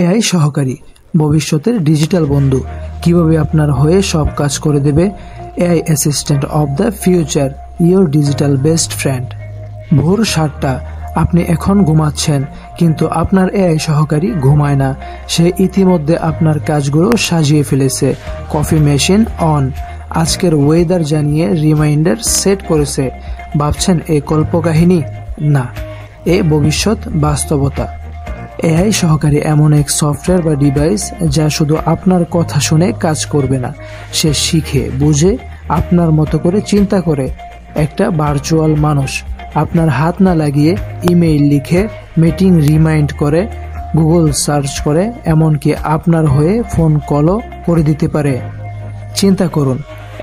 AI সহকারী ভবিষ্যতের digital বন্ধু কিভাবে আপনার হয়ে সব কাজ করে দেবে। AI assistant of the future, your digital best friend. ভোর 7টা, আপনি এখন ঘুমাচ্ছেন, কিন্তু আপনার এআই সহকারী ঘুমায় না। সে ইতিমধ্যে আপনার কাজগুলো সাজিয়ে ফেলেছে। কফি মেশিন অন, আজকের ওয়েদার জানিয়ে রিমাইন্ডার সেট করেছে। ভাবছেন এ কল্পকাহিনী? না, এ ভবিষ্যৎ বাস্তবতা। এআই সহকারী এমন এক সফটওয়্যার বা ডিভাইস যা শুধু আপনার কথা শুনে কাজ করবে না, সে শিখে বুঝে আপনার মতো করে চিন্তা করে। একটা ভার্চুয়াল মানুষ, আপনার হাত না লাগিয়ে ইমেইল লিখে, মিটিং রিমাইন্ড করে, গুগল সার্চ করে, এমনকি আপনার হয়ে ফোন কলও করে দিতে পারে। চিন্তা করুন,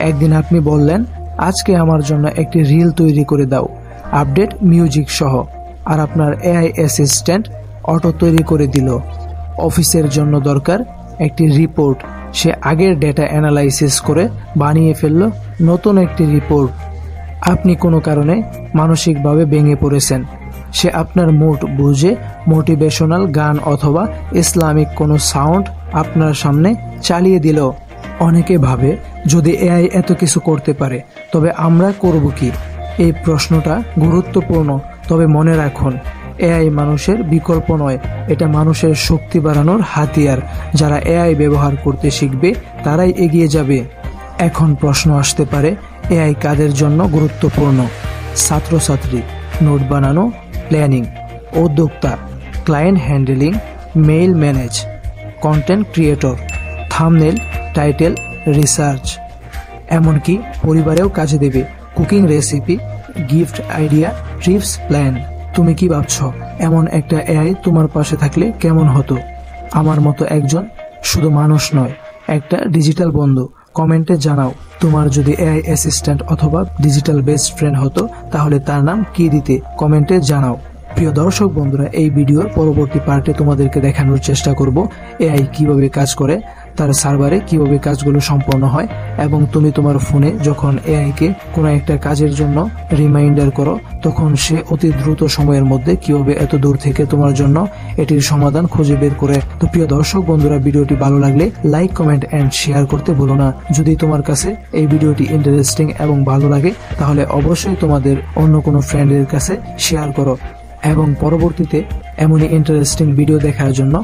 একদিন আপনি বললেন, আজকে আমার জন্য একটি রিল তৈরি করে দাও, আপডেট মিউজিক সহ, আর আপনার এআই অ্যাসিস্ট্যান্ট অটো তৈরি করে দিল। অফিসের জন্য দরকার একটি রিপোর্ট, সে আগের ডেটা অ্যানালাইসিস করে বানিয়ে ফেলল নতুন একটি রিপোর্ট। আপনি কোনো কারণে মানসিকভাবে ভেঙে পড়েছেন, সে আপনার মুড বুঝে মোটিভেশনাল গান অথবা ইসলামিক কোনো সাউন্ড আপনার সামনে চালিয়ে দিল। অনেকে ভাবে, যদি এআই এত কিছু করতে পারে তবে আমরা করব কি? এই প্রশ্নটা গুরুত্বপূর্ণ, তবে মনে রাখুন, এআই মানুষের বিকল্প নয়, এটা মানুষের শক্তি বাড়ানোর হাতিয়ার। যারা এআই ব্যবহার করতে শিখবে তারাই এগিয়ে যাবে। এখন প্রশ্ন আসতে পারে, এআই কাদের জন্য গুরুত্বপূর্ণ? ছাত্রছাত্রী, নোট বানানো, প্ল্যানিং; উদ্যোক্তা, client handling, mail manage; content creator, thumbnail, title, research; এমনকি পরিবারেও কাজে দেবে, cooking recipe, gift idea, TRIPS plan. তুমি কি ভাবছো, এমন একটা এআই তোমার পাশে থাকলে কেমন হতো? আমার মতো একজন, শুধু মানুষ নয়, একটা ডিজিটাল বন্ধু। কমেন্টে জানাও, তোমার যদি এআই অ্যাসিস্ট্যান্ট অথবা ডিজিটাল বেস্ট ফ্রেন্ড হতো, তাহলে তার নাম কি দিতে? কমেন্টে জানাও। প্রিয় দর্শক বন্ধুরা, এই ভিডিওর পরবর্তী পার্টে তোমাদেরকে দেখানোর চেষ্টা করব এআই কিভাবে কাজ করে, তার সার্ভারে কিভাবে কাজগুলো সম্পন্ন হয়, এবং তুমি তোমার ফোনে যখন এআইকে কোনো একটা কাজের জন্য রিমাইন্ডার করো, তখন সে অতি দ্রুত সময়ের মধ্যে কিভাবে এত দূর থেকে তোমার জন্য এটির সমাধান খুঁজে বের করে। তো প্রিয় দর্শক বন্ধুরা, ভিডিওটি ভালো লাগলে লাইক, কমেন্ট এন্ড শেয়ার করতে ভুলো না। যদি তোমার কাছে এই ভিডিওটি ইন্টারেস্টিং এবং ভালো লাগে, তাহলে অবশ্যই তোমাদের অন্য কোনো ফ্রেন্ডের কাছে শেয়ার করো, এবং পরবর্তীতে এমনই ইন্টারেস্টিং ভিডিও দেখার জন্য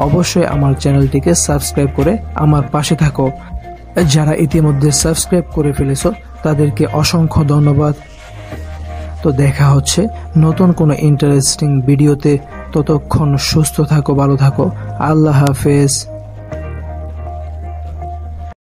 অবশ্যই আমার চ্যানেলটিকে সাবস্ক্রাইব করে আমার পাশে থাকো। যারা ইতিমধ্যে সাবস্ক্রাইব করে ফেলেছো তাদেরকে অসংখ্য ধন্যবাদ। তো দেখা হচ্ছে নতুন কোনো ইন্টারেস্টিং ভিডিওতে। ততক্ষণ সুস্থ থাকো, ভালো থাকো। আল্লাহ হাফেজ।